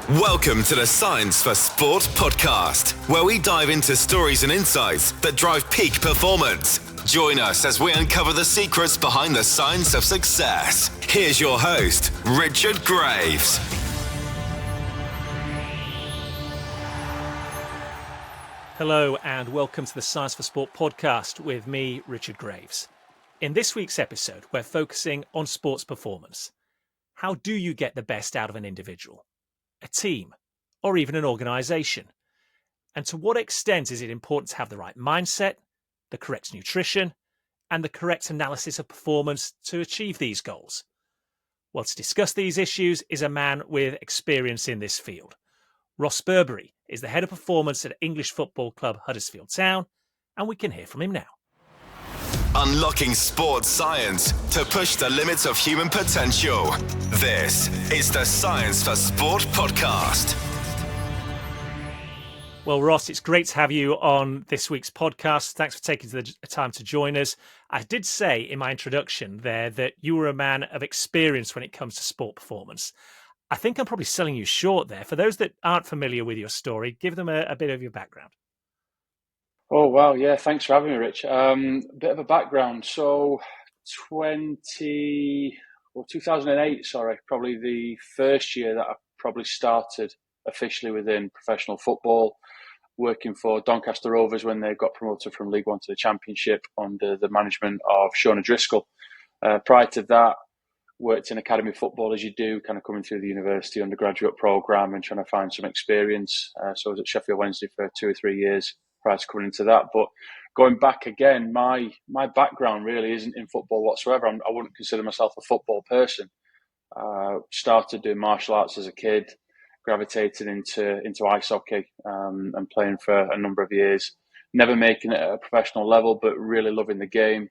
Welcome to the Science for Sport podcast, where we dive into stories and insights that drive peak performance. Join us as we uncover the secrets behind the science of success. Here's your host, Richard Graves. Hello and welcome to the Science for Sport podcast with me, Richard Graves. In this week's episode, we're focusing on sports performance. How do you get the best out of an individual, a team, or even an organisation? And to what extent is it important to have the right mindset, the correct nutrition, and the correct analysis of performance to achieve these goals? Well, to discuss these issues is a man with experience in this field. Ross Burbeary is the head of performance at English football club Huddersfield Town, and we can hear from him now. Unlocking sports science to push the limits of human potential. This is the Science for Sport podcast. Well, Ross, it's great to have you on this week's podcast. Thanks for taking the time to join us. I did say in my introduction there that you were a man of experience when it comes to sport performance. I think I'm probably selling you short there. For those that aren't familiar with your story, give them a bit of your background. Oh, wow. Yeah, thanks for having me, Rich. Bit of a background. So 2008, probably the first year that I probably started officially within professional football, working for Doncaster Rovers when they got promoted from League One to the Championship under the management of Sean O'Driscoll. Prior to that, worked in academy football as you do, kind of coming through the university undergraduate programme and trying to find some experience. So I was at Sheffield Wednesday for 2 or 3 years prior to coming into that. But going back again, my background really isn't in football whatsoever. I wouldn't consider myself a football person. Started doing martial arts as a kid, gravitated into ice hockey and playing for a number of years. Never making it at a professional level, but really loving the game,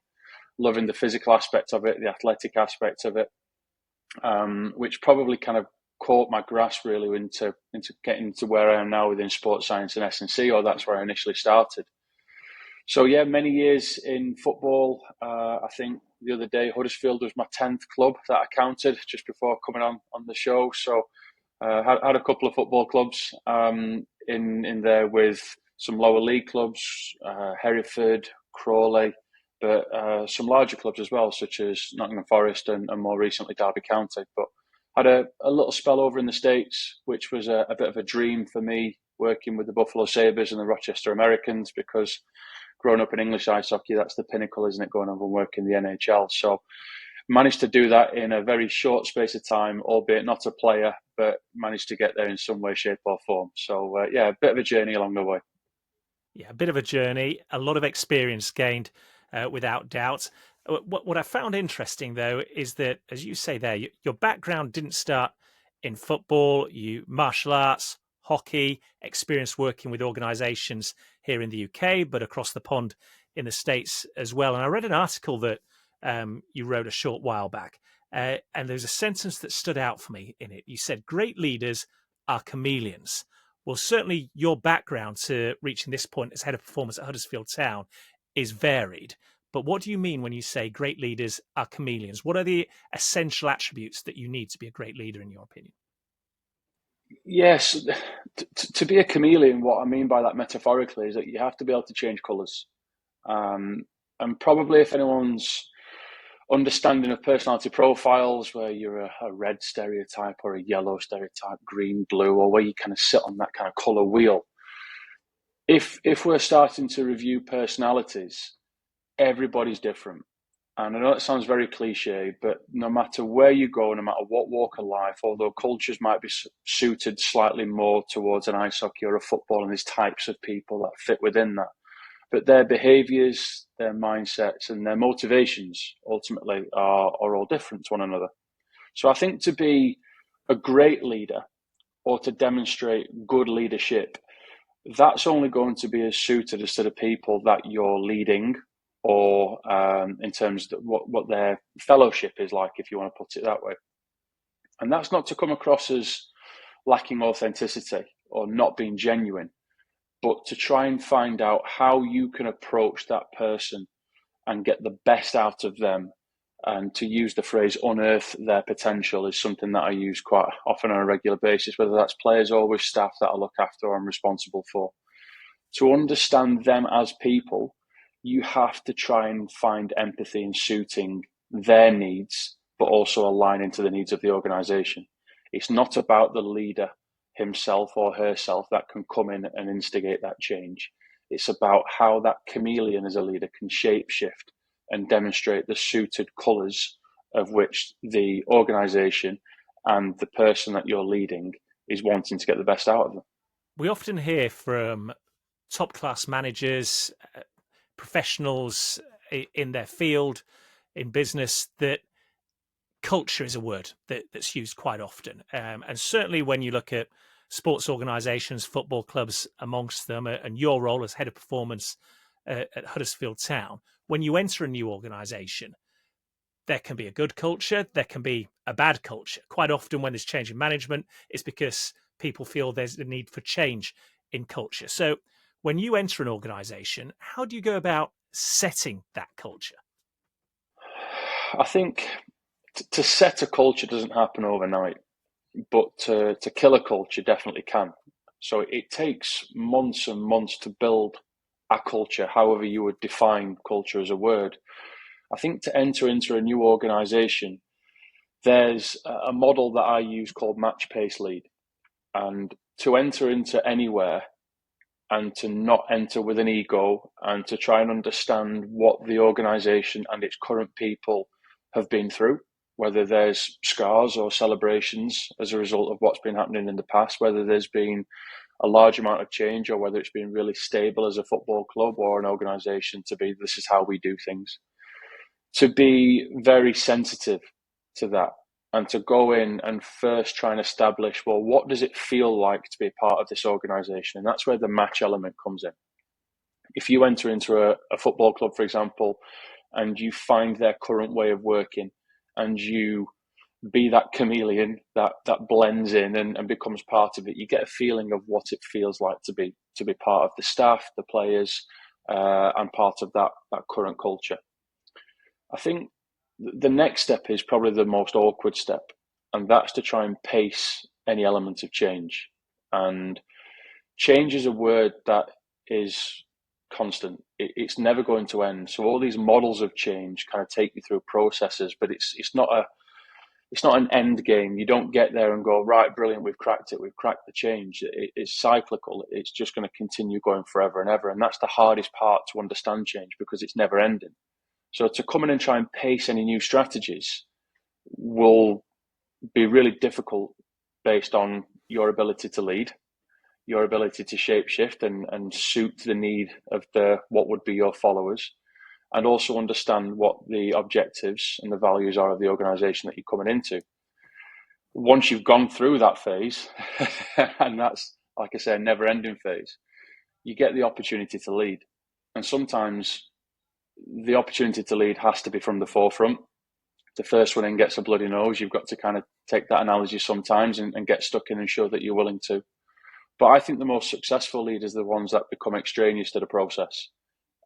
loving the physical aspect of it, the athletic aspect of it, which probably kind of caught my grasp really into getting to where I am now within sports science and S&C, or that's where I initially started. So yeah, many years in football. I think the other day Huddersfield was my 10th club that I counted just before coming on the show. So had a couple of football clubs in there with some lower league clubs, Hereford, Crawley, but some larger clubs as well, such as Nottingham Forest and more recently Derby County. But had a little spell over in the States, which was a bit of a dream for me, working with the Buffalo Sabres and the Rochester Americans, because growing up in English ice hockey, that's the pinnacle, isn't it, going over and working the NHL. So managed to do that in a very short space of time, albeit not a player, but managed to get there in some way, shape or form. So yeah, a bit of a journey along the way. Yeah, a bit of a journey, a lot of experience gained without doubt. What I found interesting, though, is that, as you say there, your background didn't start in football. You martial arts, hockey, experience working with organisations here in the UK, but across the pond in the States as well. And I read an article that you wrote a short while back, and there's a sentence that stood out for me in it. You said, "Great leaders are chameleons." Well, certainly your background to reaching this point as head of performance at Huddersfield Town is varied. But what do you mean when you say great leaders are chameleons? What are the essential attributes that you need to be a great leader, in your opinion? Yes, to be a chameleon, what I mean by that metaphorically is that you have to be able to change colours. And probably if anyone's understanding of personality profiles, where you're a red stereotype or a yellow stereotype, green, blue, or where you kind of sit on that kind of colour wheel, if we're starting to review personalities, everybody's different. And I know it sounds very cliche, but no matter where you go, no matter what walk of life, although cultures might be suited slightly more towards an ice hockey or a football, and there's types of people that fit within that, but their behaviours, their mindsets and their motivations ultimately are all different to one another. So I think to be a great leader or to demonstrate good leadership, that's only going to be as suited as to the people that you're leading, or in terms of what their fellowship is like, if you want to put it that way. And that's not to come across as lacking authenticity or not being genuine, but to try and find out how you can approach that person and get the best out of them And to use the phrase unearth their potential is something that I use quite often on a regular basis, whether that's players or with staff that I look after or I'm responsible for. To understand them as people, you have to try and find empathy in suiting their needs, but also aligning to the needs of the organisation. It's not about the leader himself or herself that can come in and instigate that change. It's about how that chameleon as a leader can shapeshift and demonstrate the suited colours of which the organisation and the person that you're leading is wanting to get the best out of them. We often hear from top class managers, professionals in their field, in business, that culture is a word that's used quite often. And certainly when you look at sports organisations, football clubs amongst them, and your role as head of performance at Huddersfield Town, when you enter a new organisation, there can be a good culture, there can be a bad culture. Quite often when there's change in management, it's because people feel there's a need for change in culture. So when you enter an organisation, how do you go about setting that culture? I think to set a culture doesn't happen overnight, but to kill a culture definitely can. So it takes months and months to build a culture, however you would define culture as a word. I think to enter into a new organisation, there's a model that I use called match pace lead. And to enter into anywhere and to not enter with an ego and to try and understand what the organisation and its current people have been through, whether there's scars or celebrations as a result of what's been happening in the past, whether there's been a large amount of change or whether it's been really stable as a football club or an organisation to be, this is how we do things. To be very sensitive to that and to go in and first try and establish, well, what does it feel like to be a part of this organisation? And that's where the match element comes in. If you enter into a football club, for example, and you find their current way of working and you be that chameleon that blends in and becomes part of it, you get a feeling of what it feels like to be part of the staff, the players, and part of that current culture. I think the next step is probably the most awkward step, and that's to try and pace any element of change. And change is a word that is constant. It's never going to end. So all these models of change kind of take you through processes, but it's not an end game. You don't get there and go, right, brilliant, we've cracked it, we've cracked the change. It's cyclical. It's just going to continue going forever and ever. And that's the hardest part to understand change, because it's never ending. So to come in and try and pace any new strategies will be really difficult based on your ability to lead, your ability to shapeshift and suit the need of what would be your followers, and also understand what the objectives and the values are of the organisation that you're coming into. Once you've gone through that phase, and that's, like I say, a never-ending phase, you get the opportunity to lead. And sometimes the opportunity to lead has to be from the forefront. The first one in gets a bloody nose. You've got to kind of take that analogy sometimes and get stuck in and show that you're willing to. But I think the most successful leaders are the ones that become extraneous to the process.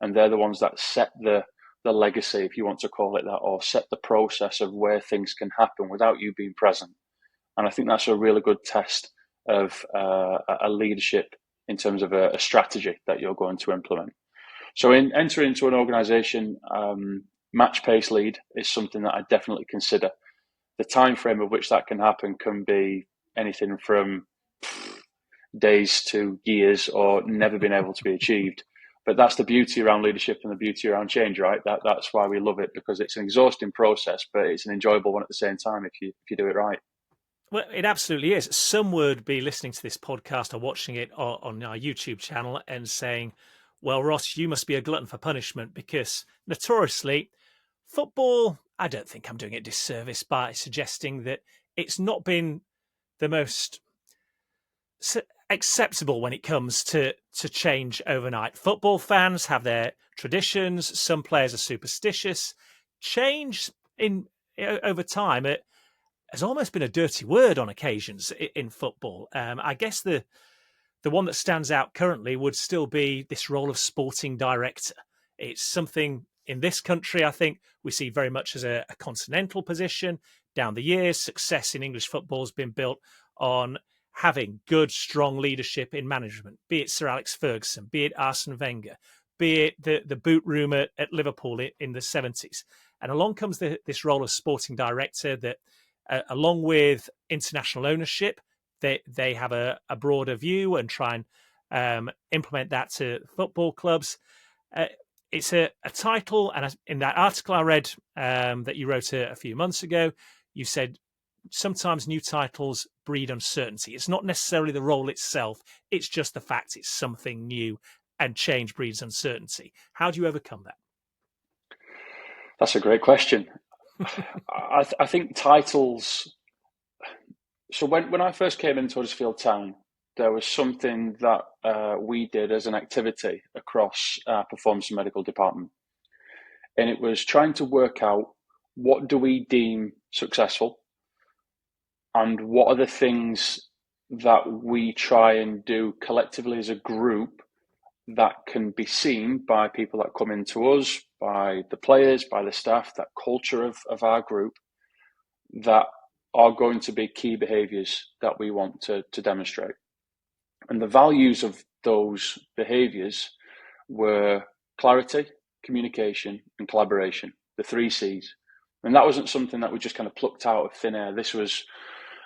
And they're the ones that set the legacy, if you want to call it that, or set the process of where things can happen without you being present. And I think that's a really good test of a leadership in terms of a strategy that you're going to implement. So in entering into an organisation, match pace lead is something that I definitely consider. The time frame of which that can happen can be anything from days to years or never been able to be achieved. But that's the beauty around leadership and the beauty around change, right? That's why we love it, because it's an exhausting process, but it's an enjoyable one at the same time if you do it right. Well, it absolutely is. Some would be listening to this podcast or watching it on our YouTube channel and saying, well, Ross, you must be a glutton for punishment, because notoriously, football, I don't think I'm doing it disservice by suggesting that it's not been the most acceptable when it comes to change overnight. Football fans have their traditions. Some players are superstitious. Change over time, it has almost been a dirty word on occasions in football. I guess the one that stands out currently would still be this role of sporting director. It's something in this country, I think we see very much as a continental position. Down the years, success in English football has been built on having good, strong leadership in management, be it Sir Alex Ferguson, be it Arsene Wenger, be it the boot room at Liverpool in the 70s. And along comes this role of sporting director that, along with international ownership, they have a broader view and try and implement that to football clubs. It's a title, and in that article I read that you wrote a few months ago, you said sometimes new titles breed uncertainty. It's not necessarily the role itself, it's just the fact it's something new, and change breeds uncertainty. How do you overcome that? That's a great question. I think titles... So when I first came into Huddersfield Town, there was something that we did as an activity across our performance and medical department. And it was trying to work out, what do we deem successful? And what are the things that we try and do collectively as a group that can be seen by people that come into us, by the players, by the staff, that culture of our group, that are going to be key behaviours that we want to demonstrate. And the values of those behaviours were clarity, communication, and collaboration, the 3 C's. And that wasn't something that we just kind of plucked out of thin air. This was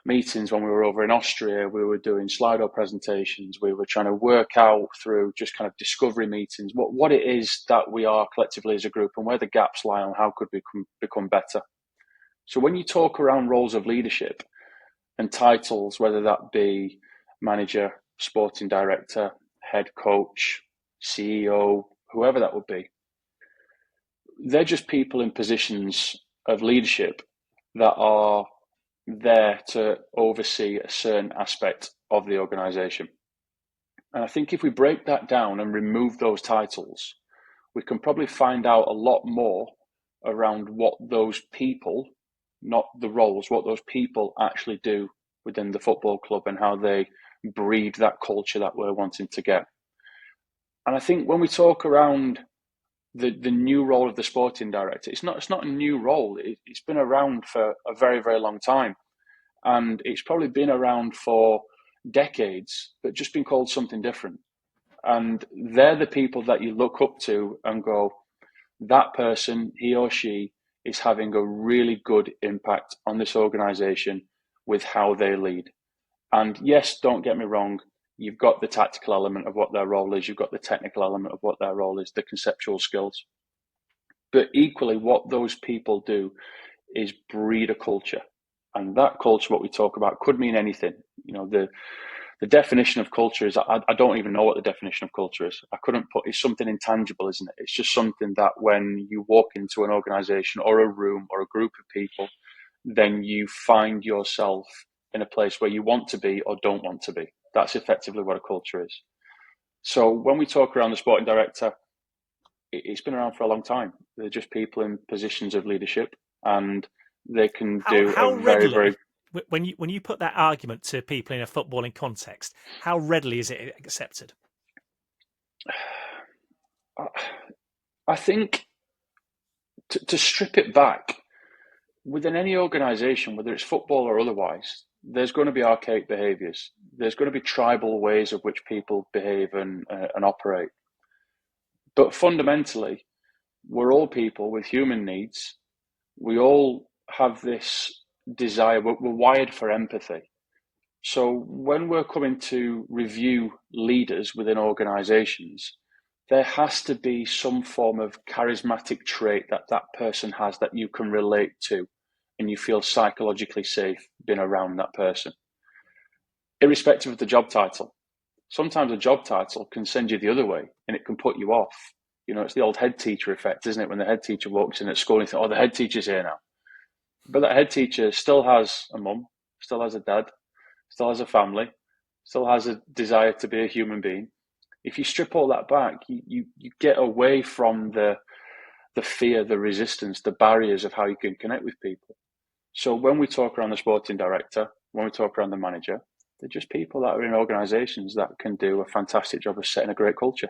meetings when we were over in Austria. We were doing Slido presentations. We were trying to work out through just kind of discovery meetings what it is that we are collectively as a group and where the gaps lie and how could we become better. So when you talk around roles of leadership and titles, whether that be manager, sporting director, head coach, CEO, whoever that would be, they're just people in positions of leadership that are there to oversee a certain aspect of the organisation. And I think if we break that down and remove those titles, we can probably find out a lot more around what those people, not the roles, what those people actually do within the football club and how they breed that culture that we're wanting to get. And I think when we talk around the new role of the sporting director, it's not a new role. It's been around for a very, very long time. And it's probably been around for decades, but just been called something different. And they're the people that you look up to and go, that person, he or she, is having a really good impact on this organisation with how they lead. And yes, don't get me wrong, you've got the tactical element of what their role is, you've got the technical element of what their role is, the conceptual skills. But equally, what those people do is breed a culture. And that culture, what we talk about, could mean anything. You know, the definition of culture is, I don't even know what the definition of culture is. I couldn't put, it's something intangible, isn't it? It's just something that when you walk into an organisation or a room or a group of people, then you find yourself in a place where you want to be or don't want to be. That's effectively what a culture is. So when we talk around the sporting director, it's been around for a long time. They're just people in positions of leadership, and they can do how a very, readily, very... When you put that argument to people in a footballing context, how readily is it accepted? I think to strip it back, within any organisation, whether it's football or otherwise, there's going to be archaic behaviours. There's going to be tribal ways of which people behave and operate. But fundamentally, we're all people with human needs. We all have this desire. We're wired for empathy. So when we're coming to review leaders within organisations, there has to be some form of charismatic trait that that person has that you can relate to and you feel psychologically safe being around that person, irrespective of the job title. Sometimes a job title can send you the other way and it can put you off. You know, it's the old head teacher effect, isn't it? When the head teacher walks in at school and you think, oh, the head teacher's here now. But that head teacher still has a mum, still has a dad, still has a family, still has a desire to be a human being. If you strip all that back, you get away from the fear, the resistance, the barriers of how you can connect with people. So when we talk around the sporting director, when we talk around the manager, they're just people that are in organisations that can do a fantastic job of setting a great culture.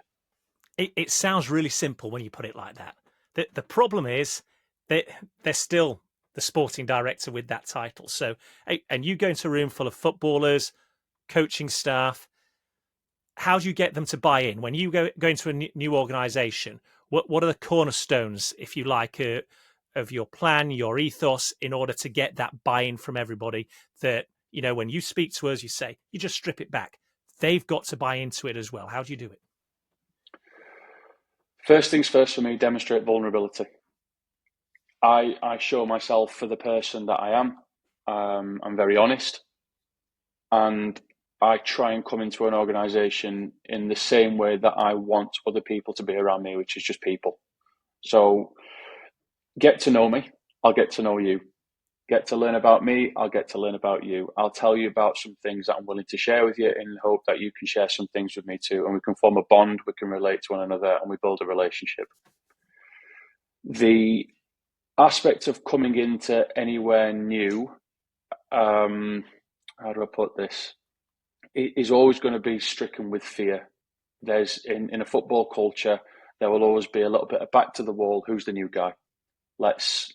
It sounds really simple when you put it like that, The problem is that they're still the sporting director with that title. So, and you go into a room full of footballers, coaching staff. How do you get them to buy in when you go into a new organisation? What are the cornerstones, if you like, of your plan, your ethos, in order to get that buy-in from everybody? That, you know, when you speak to us, you say you just strip it back. They've got to buy into it as well. How do you do it? First things first for me, demonstrate vulnerability. I show myself for the person that I am. I'm very honest, and I try and come into an organisation in the same way that I want other people to be around me, which is just people. So get to know me, I'll get to know you. Get to learn about me, I'll get to learn about you. I'll tell you about some things that I'm willing to share with you in the hope that you can share some things with me too, and we can form a bond, we can relate to one another, and we build a relationship. The aspect of coming into anywhere new, how do I put this? It is always going to be stricken with fear. There's in a football culture, there will always be a little bit of back to the wall. Who's the new guy? Let's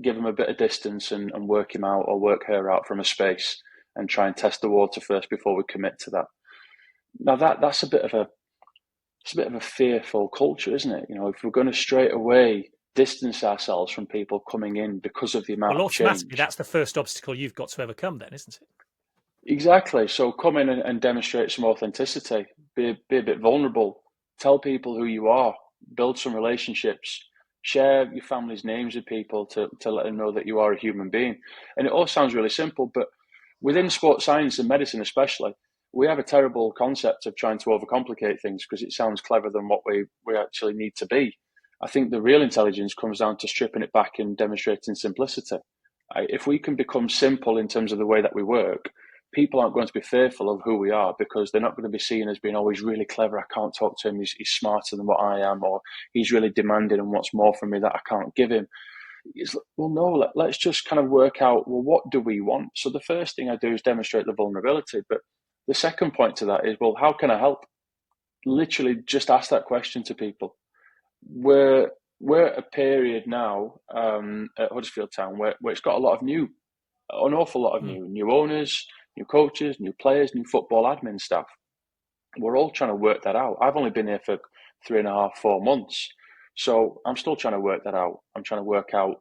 give him a bit of distance and work him out or work her out from a space and try and test the water first before we commit to that. Now that's a bit of a fearful culture, isn't it? You know, if we're going to straight away distance ourselves from people coming in because of the amount of change. Automatically, that's the first obstacle you've got to overcome then, isn't it? Exactly. So come in and demonstrate some authenticity, be a bit vulnerable, tell people who you are, build some relationships, share your family's names with people to let them know that you are a human being. And it all sounds really simple, but within sports science and medicine especially, we have a terrible concept of trying to overcomplicate things because it sounds clever than what we actually need to be. I think the real intelligence comes down to stripping it back and demonstrating simplicity. If we can become simple in terms of the way that we work, people aren't going to be fearful of who we are because they're not going to be seen as being always really clever. I can't talk to him. He's smarter than what I am, or he's really demanding and wants more from me that I can't give him. It's, well, no, let's just kind of work out, well, what do we want? So the first thing I do is demonstrate the vulnerability. But the second point to that is, well, how can I help? Literally just ask that question to people. We're at a period now at Huddersfield Town where it's got an awful lot of new owners, new coaches, new players, new football admin staff. We're all trying to work that out. I've only been here for 3.5, 4 months. So I'm still trying to work that out. I'm trying to work out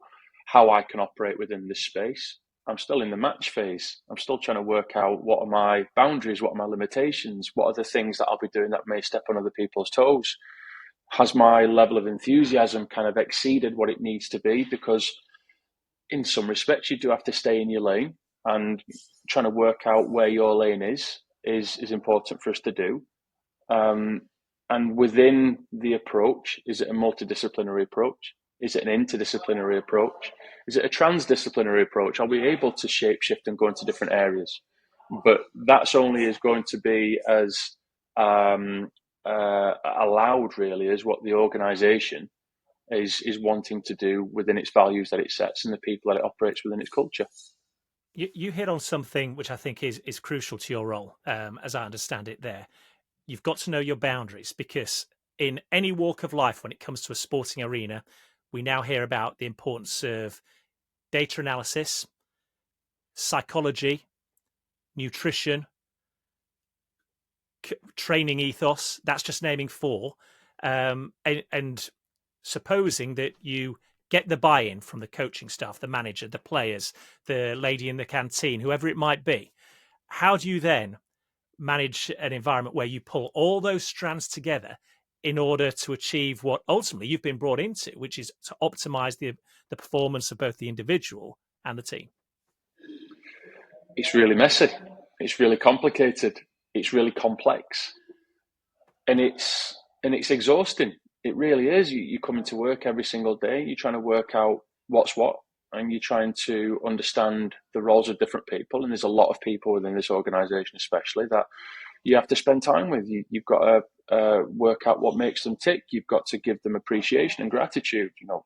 how I can operate within this space. I'm still in the match phase. I'm still trying to work out what are my boundaries, what are my limitations, what are the things that I'll be doing that may step on other people's toes. Has my level of enthusiasm kind of exceeded what it needs to be? Because in some respects, you do have to stay in your lane, and trying to work out where your lane is important for us to do. And within the approach, is it a multidisciplinary approach? Is it an interdisciplinary approach? Is it a transdisciplinary approach? Are we able to shapeshift and go into different areas? But that's only is going to be as allowed, really, as what the organisation is wanting to do within its values that it sets and the people that it operates within its culture. You hit on something which I think is crucial to your role, as I understand it there. You've got to know your boundaries, because in any walk of life, when it comes to a sporting arena, we now hear about the importance of data analysis, psychology, nutrition, training ethos. That's just naming 4. And supposing that you get the buy-in from the coaching staff, the manager, the players, the lady in the canteen, whoever it might be, how do you then manage an environment where you pull all those strands together in order to achieve what ultimately you've been brought into, which is to optimize the performance of both the individual and the team? It's really messy. It's really complicated. It's really complex. And it's exhausting. It really is. You come into work every single day, you're trying to work out what's what, and you're trying to understand the roles of different people. And there's a lot of people within this organisation, especially, that you have to spend time with. You've got to work out what makes them tick. You've got to give them appreciation and gratitude. You know,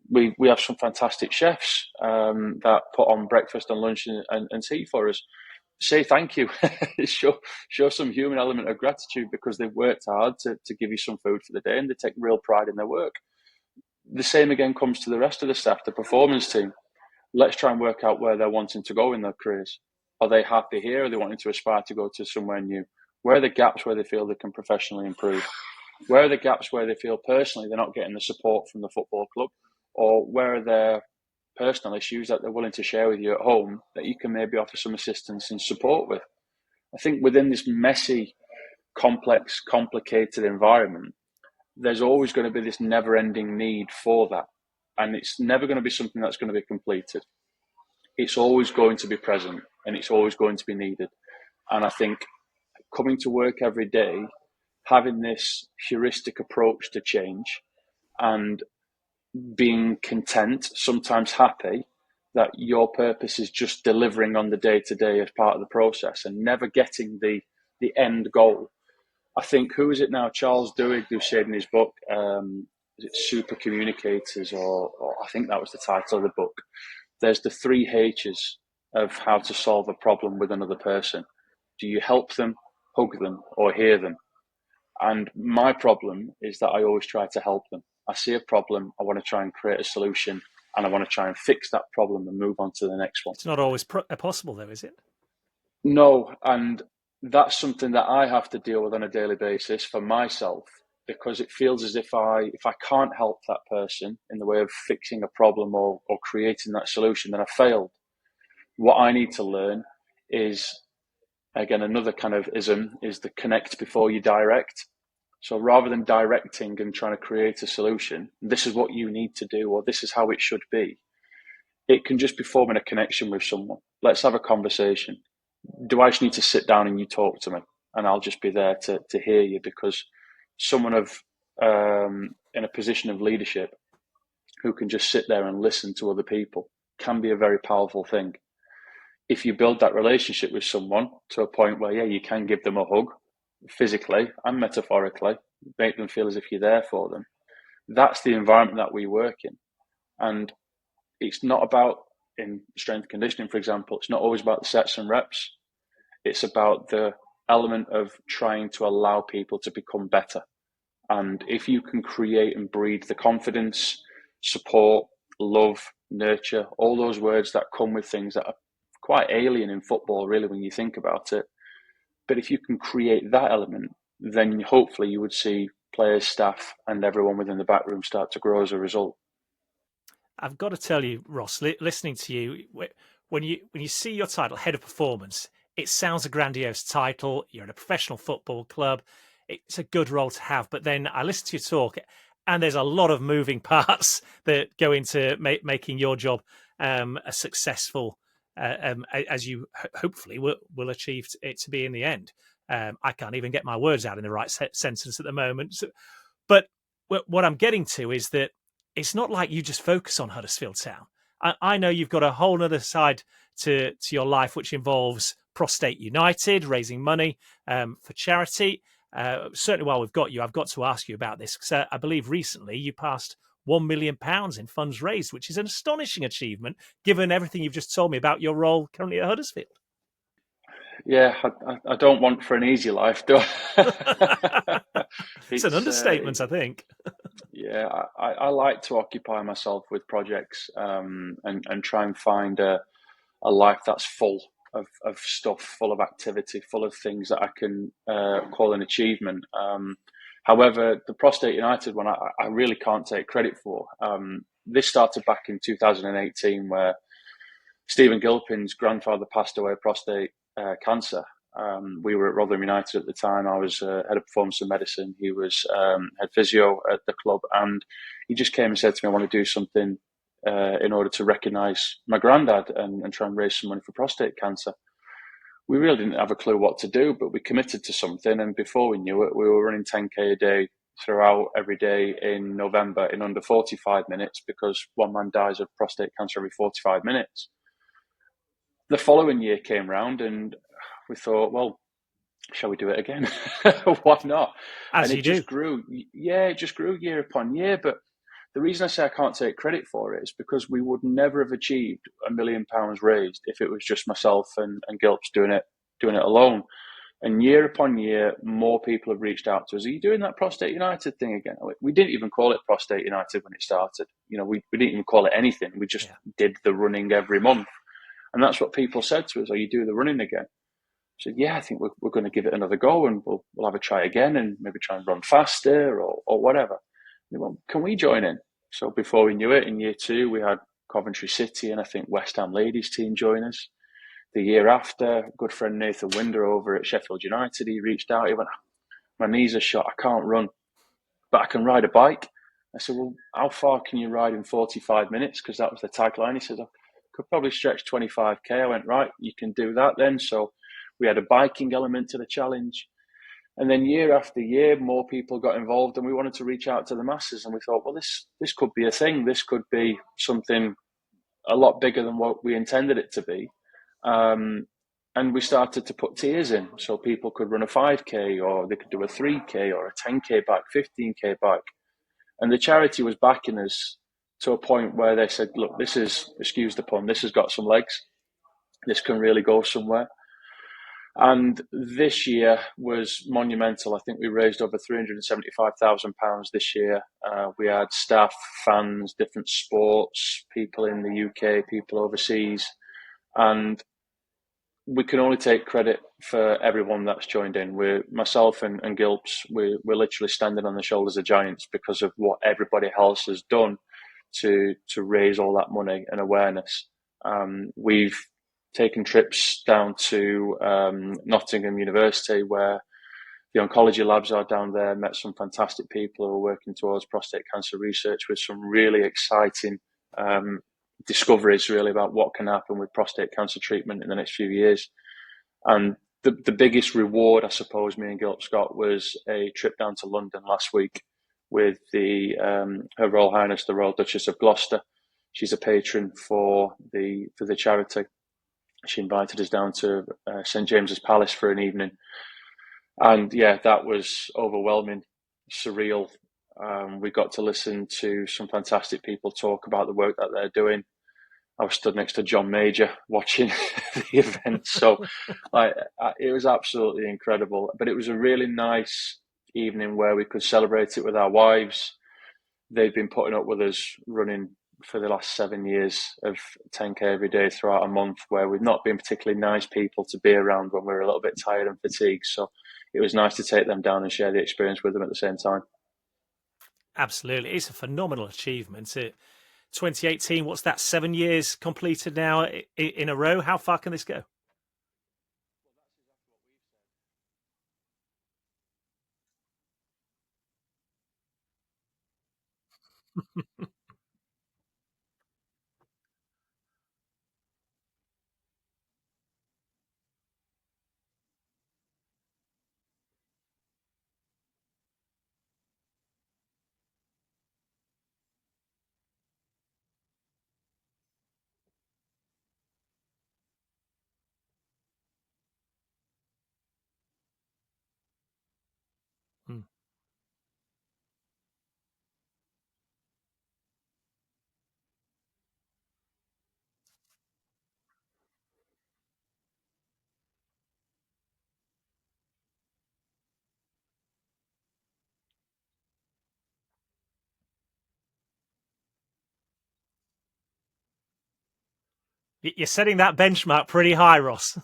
we have some fantastic chefs that put on breakfast and lunch and tea for us. Say thank you. show some human element of gratitude because they've worked hard to give you some food for the day, and they take real pride in their work. the same again comes to the rest of the staff, the performance team. Let's try and work out where they're wanting to go in their careers. Are they happy here? Are they wanting to aspire to go to somewhere new? Where are the gaps where they feel they can professionally improve? Where are the gaps where they feel personally they're not getting the support from the football club? Or where are their personal issues that they're willing to share with you at home that you can maybe offer some assistance and support with? I think within this messy, complex, complicated environment, there's always going to be this never-ending need for that. And it's never going to be something that's going to be completed. It's always going to be present and it's always going to be needed. And I think coming to work every day, having this heuristic approach to change and being content, sometimes happy, that your purpose is just delivering on the day-to-day as part of the process and never getting the end goal. I think, who is it now? Charles Duhigg, who said in his book, is it Super Communicators, or I think that was the title of the book. There's the 3 H's of how to solve a problem with another person. Do you help them, hug them, or hear them? And my problem is that I always try to help them. I see a problem, I want to try and create a solution, and I want to try and fix that problem and move on to the next one. It's not always possible, though, is it? No, and that's something that I have to deal with on a daily basis for myself, because it feels as if I can't help that person in the way of fixing a problem or creating that solution, then I failed. What I need to learn is, again, another kind of ism, is the connect before you direct. So rather than directing and trying to create a solution, this is what you need to do, or this is how it should be, it can just be forming a connection with someone. Let's have a conversation. Do I just need to sit down and you talk to me, and I'll just be there to hear you? Because someone in a position of leadership who can just sit there and listen to other people can be a very powerful thing. If you build that relationship with someone to a point where, you can give them a hug physically and metaphorically, make them feel as if you're there for them, that's the environment that we work in. And it's not about, in strength conditioning, for example, it's not always about the sets and reps. It's about the element of trying to allow people to become better. And if you can create and breed the confidence, support, love, nurture, all those words that come with things that are quite alien in football, really, when you think about it. But if you can create that element, then hopefully you would see players, staff, and everyone within the back room start to grow as a result. I've got to tell you, Ross, listening to you, when you see your title, Head of Performance, it sounds a grandiose title. You're in a professional football club. It's a good role to have. But then I listen to you talk, and there's a lot of moving parts that go into making your job a successful, as you hopefully will achieve it to be in the end. I can't even get my words out in the right sentence at the moment. But what I'm getting to is that it's not like you just focus on Huddersfield Town. I know you've got a whole other side to your life, which involves Prostate United, raising money for charity. Certainly while we've got you, I've got to ask you about this, because I believe recently you passed £1 million in funds raised, which is an astonishing achievement, given everything you've just told me about your role currently at Huddersfield. Yeah, I don't want for an easy life, do I? It's an understatement, I think. Yeah, I like to occupy myself with projects and try and find a life that's full of stuff, full of activity, full of things that I can call an achievement. However, the Prostate United one, I really can't take credit for. This started back in 2018, where Stephen Gilpin's grandfather passed away of prostate cancer. We were at Rotherham United at the time. I was head of performance and medicine. He was head physio at the club, and he just came and said to me, I want to do something in order to recognise my granddad and try and raise some money for prostate cancer. We really didn't have a clue what to do, but we committed to something, and before we knew it, we were running 10k a day throughout every day in November in under 45 minutes, because one man dies of prostate cancer every 45 minutes. The following year came round and we thought, well, shall we do it again? Why not? As and you do. Just grew. Yeah, it just grew year upon year. But the reason I say I can't take credit for it is because we would never have achieved £1 million raised if it was just myself and Gilps doing it alone. And year upon year, more people have reached out to us. Are you doing that Prostate United thing again? We didn't even call it Prostate United when it started. We didn't even call it anything. We just did the running every month. And that's what people said to us. Are you doing the running again? I said, yeah, I think we're going to give it another go, and we'll have a try again, and maybe try and run faster or whatever. And they went, can we join in? So before we knew it, in year 2, we had Coventry City and I think West Ham ladies team join us. The year after, a good friend Nathan Winder over at Sheffield United, he reached out. He went, my knees are shot. I can't run, but I can ride a bike. I said, well, how far can you ride in 45 minutes? Because that was the tagline. He said, I could probably stretch 25k. I went, right, you can do that then. So we had a biking element to the challenge. And then year after year, more people got involved, and we wanted to reach out to the masses. And we thought, well, this could be a thing. This could be something a lot bigger than what we intended it to be. And we started to put tiers in, so people could run a 5k, or they could do a 3k or a 10k bike, 15k bike. And the charity was backing us to a point where they said, look, this is, excuse the pun, this has got some legs. This can really go somewhere. And this year was monumental. I think we raised over £375,000 this year. We had staff, fans, different sports, people in the UK, people overseas. And we can only take credit for everyone that's joined in. Myself and Gilps, we're literally standing on the shoulders of giants because of what everybody else has done to raise all that money and awareness. We've taken trips down to Nottingham University, where the oncology labs are down there, met some fantastic people who are working towards prostate cancer research with some really exciting discoveries really about what can happen with prostate cancer treatment in the next few years. And the biggest reward, I suppose, me and Gilp got was a trip down to London last week with Her Royal Highness, the Royal Duchess of Gloucester. She's a patron for the charity. She invited us down to St James's Palace for an evening. And yeah, that was overwhelming, surreal. We got to listen to some fantastic people talk about the work that they're doing. I was stood next to John Major watching the event. So it was absolutely incredible. But it was a really nice evening where we could celebrate it with our wives. They've been putting up with us running for the last 7 years of 10k every day throughout a month, where we've not been particularly nice people to be around when we're a little bit tired and fatigued. So it was nice to take them down and share the experience with them at the same time. Absolutely. It's a phenomenal achievement. 2018, what's that, 7 years completed now in a row? How far can this go? Hmm. You're setting that benchmark pretty high, Ross.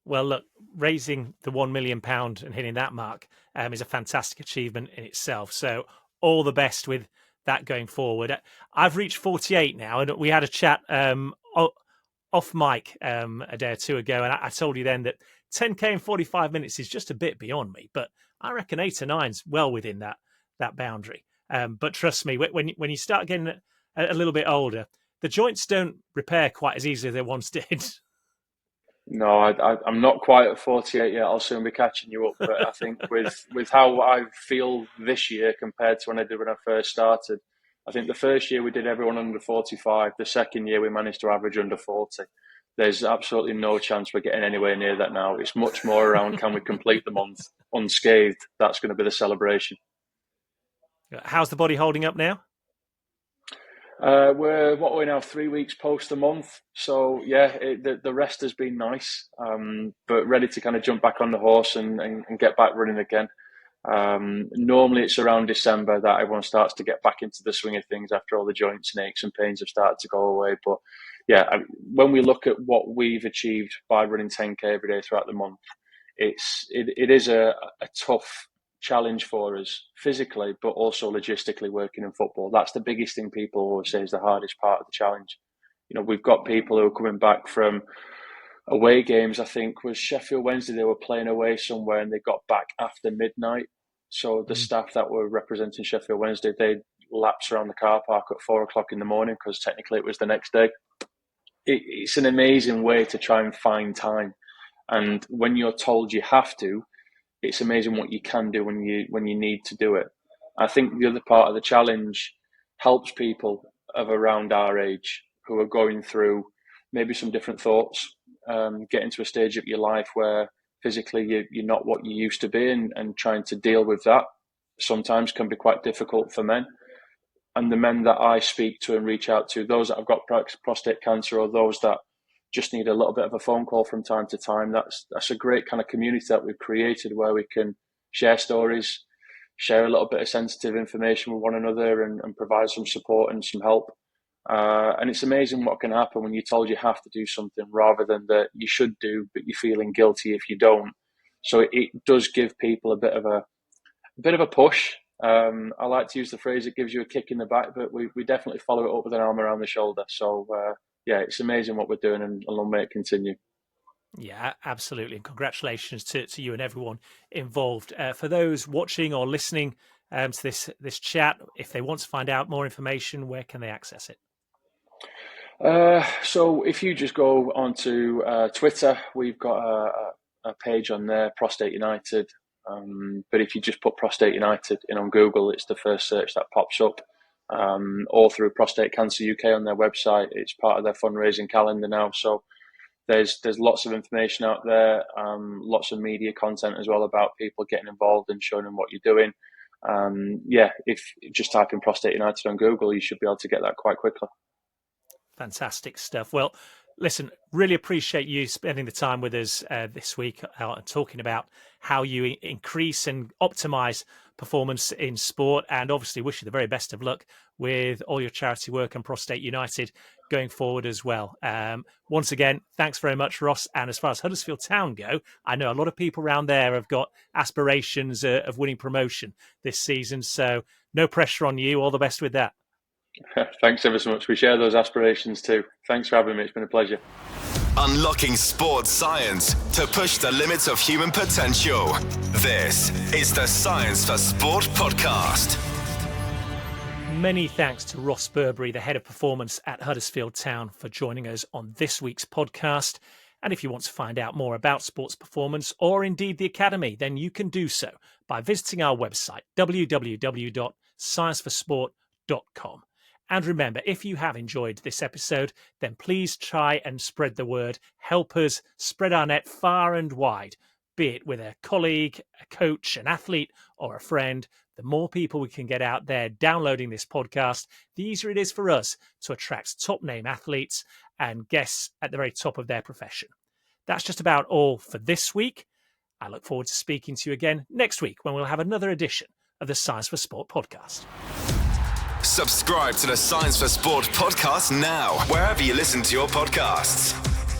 Well, look, raising the £1 million and hitting that mark is a fantastic achievement in itself. So all the best with that going forward. I've reached 48 now, and we had a chat off mic a day or two ago, and I told you then that 10k in 45 minutes is just a bit beyond me, but I reckon 8 or 9's well within that boundary. But trust me, when you start getting a little bit older, the joints don't repair quite as easily as they once did. No, I'm not quite at 48 yet. I'll soon be catching you up. But I think with how I feel this year compared to when I did when I first started, I think the first year we did everyone under 45. The second year we managed to average under 40. there's absolutely no chance we're getting anywhere near that now. It's much more around, can we complete the month unscathed? That's going to be the celebration. How's the body holding up now? We're now 3 weeks post a month, so yeah, the rest has been nice, but ready to kind of jump back on the horse and get back running again. Normally it's around December that everyone starts to get back into the swing of things after all the joints and aches and pains have started to go away. But yeah, when we look at what we've achieved by running 10k every day throughout the month, it is a tough challenge for us physically, but also logistically working in football. That's the biggest thing people always say is the hardest part of the challenge. You know, we've got people who are coming back from away games. I think was Sheffield Wednesday, they were playing away somewhere and they got back after midnight. So the staff that were representing Sheffield Wednesday, they lapsed around the car park at 4 o'clock in the morning because technically it was the next day. It's an amazing way to try and find time. And when you're told you have to, it's amazing what you can do when you need to do it. I think the other part of the challenge helps people of around our age who are going through maybe some different thoughts, getting to a stage of your life where physically you're not what you used to be, and trying to deal with that sometimes can be quite difficult for men. And the men that I speak to and reach out to, those that have got prostate cancer or those that just need a little bit of a phone call from time to time, that's a great kind of community that we've created where we can share stories, share a little bit of sensitive information with one another and provide some support and some help. And it's amazing what can happen when you're told you have to do something rather than that you should do, but you're feeling guilty if you don't. So it does give people a bit of a push. I like to use the phrase, it gives you a kick in the back, but we definitely follow it up with an arm around the shoulder. So yeah, it's amazing what we're doing, and long may it continue. Yeah, absolutely. And congratulations to you and everyone involved. For those watching or listening to this chat, if they want to find out more information, where can they access it? So if you just go onto Twitter, we've got a page on there, Prostate United. But if you just put Prostate United in on Google, it's the first search that pops up. Or through Prostate Cancer UK on their website. It's part of their fundraising calendar now. So there's lots of information out there, lots of media content as well about people getting involved and showing them what you're doing. If you just type in Prostate United on Google, you should be able to get that quite quickly. Fantastic stuff. Well, listen, really appreciate you spending the time with us this week and talking about how you increase and optimize performance in sport, and obviously wish you the very best of luck with all your charity work and Prostate United going forward as well. Once again, thanks very much, Ross. And as far as Huddersfield Town go, I know a lot of people around there have got aspirations of winning promotion this season, so no pressure on you. All the best with that. Thanks ever so much. We share those aspirations too. Thanks for having me. It's been a pleasure. Unlocking sports science to push the limits of human potential. This is the Science for Sport podcast. Many thanks to Ross Burbeary, the head of performance at Huddersfield Town, for joining us on this week's podcast. And if you want to find out more about sports performance or indeed the Academy, then you can do so by visiting our website, www.scienceforsport.com. And remember, if you have enjoyed this episode, then please try and spread the word. Help us spread our net far and wide, be it with a colleague, a coach, an athlete, or a friend. The more people we can get out there downloading this podcast, the easier it is for us to attract top-name athletes and guests at the very top of their profession. That's just about all for this week. I look forward to speaking to you again next week when we'll have another edition of the Science for Sport podcast. Subscribe to the Science for Sport podcast now, wherever you listen to your podcasts.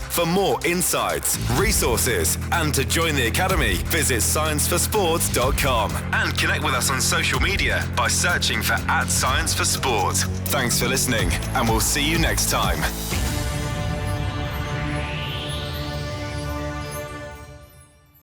For more insights, resources, and to join the Academy, visit scienceforsport.com and connect with us on social media by searching for @ScienceForSport. Thanks for listening, and we'll see you next time.